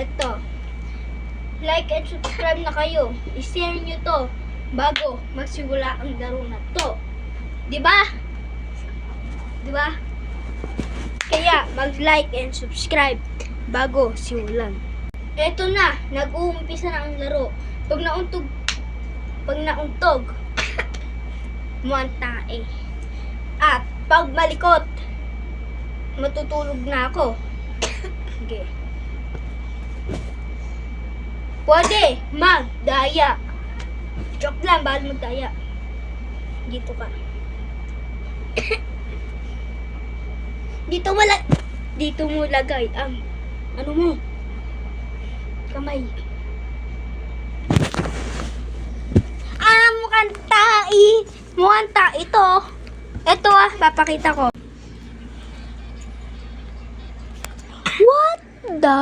Eto. Like and subscribe na kayo. I-share nyo to bago magsimula ang laro na to. Diba? Diba? Kaya mag-like and subscribe bago simulan. Eto na, nag-uumpisa na ang laro. Pag nauntog, muantae. At pag malikot, matutulog na ako. Okay. Pwede magdaya. Joke lang, bawal magdaya. Dito ka. Dito mo lagay ang ano mo? Kamay. Mukhang tae ito. Ito papakita ko. What the?